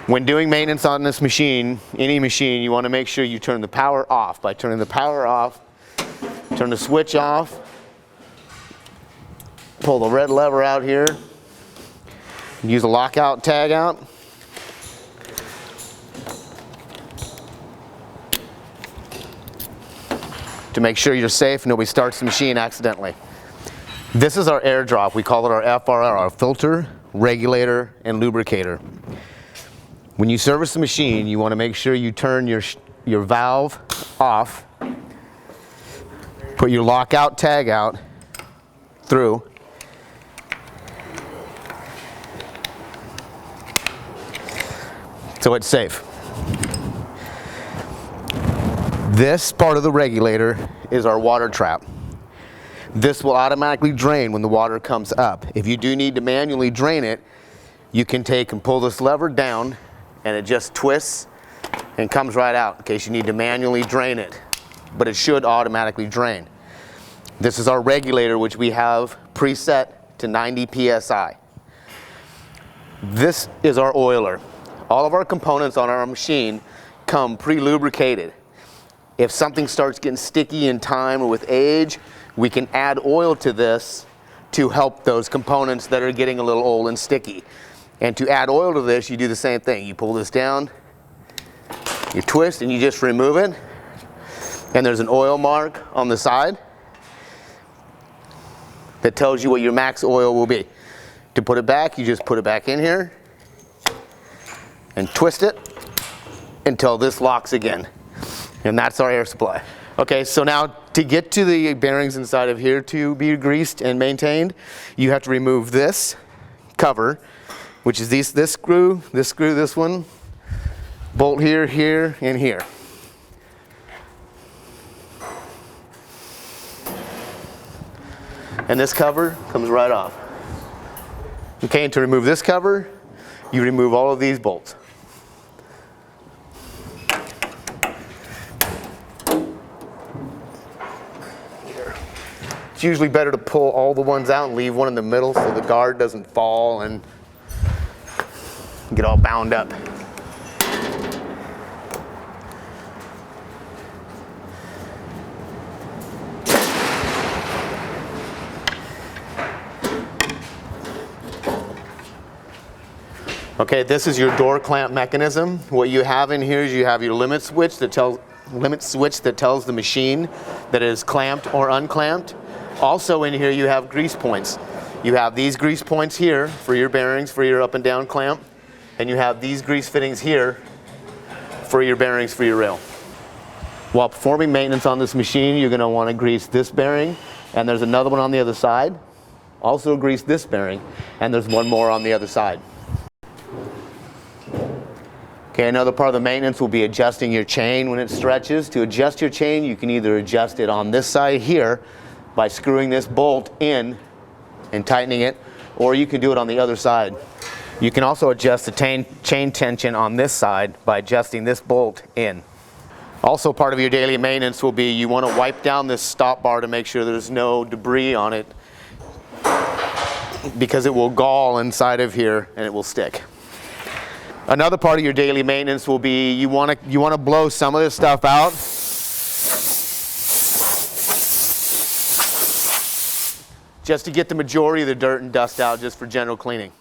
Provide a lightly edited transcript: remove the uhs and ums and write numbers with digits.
When doing maintenance on this machine, any machine, you want to make sure you turn the power off. By turning the power off, turn the switch off, pull the red lever out here, use a lockout tag out. To make sure you're safe, nobody starts the machine accidentally. This is our air drop. We call it our FRR, our filter, regulator, and lubricator. When you service the machine, you want to make sure you turn your valve off, put your lockout tag out through, so it's safe. This part of the regulator is our water trap. This will automatically drain when the water comes up. If you do need to manually drain it, you can take and pull this lever down and it just twists and comes right out in case you need to manually drain it. But it should automatically drain. This is our regulator, which we have preset to 90 PSI. This is our oiler. All of our components on our machine come pre-lubricated. If something starts getting sticky in time or with age, we can add oil to this to help those components that are getting a little old and sticky. And to add oil to this, you do the same thing. You pull this down, you twist, and you just remove it. And there's an oil mark on the side that tells you what your max oil will be. To put it back, you just put it back in here and twist it until this locks again. And that's our air supply. Okay, so now to get to the bearings inside of here to be greased and maintained, you have to remove this cover, which is this screw, this one, bolt here, here, and here. And this cover comes right off. Okay, and to remove this cover, you remove all of these bolts. It's usually better to pull all the ones out and leave one in the middle so the guard doesn't fall and get all bound up. Okay, this is your door clamp mechanism. What you have in here is you have your limit switch that tells the machine that it is clamped or unclamped. Also in here you have grease points. You have these grease points here for your bearings for your up and down clamp, and you have these grease fittings here for your bearings for your rail. While performing maintenance on this machine, you're going to want to grease this bearing, and there's another one on the other side. Also grease this bearing, and there's one more on the other side. Okay, another part of the maintenance will be adjusting your chain when it stretches. To adjust your chain, you can either adjust it on this side here by screwing this bolt in and tightening it, or you can do it on the other side. You can also adjust the chain tension on this side by adjusting this bolt in. Also, part of your daily maintenance will be you want to wipe down this stop bar to make sure there's no debris on it, because it will gall inside of here and it will stick. Another part of your daily maintenance will be you want to blow some of this stuff out. Just to get the majority of the dirt and dust out, just for general cleaning.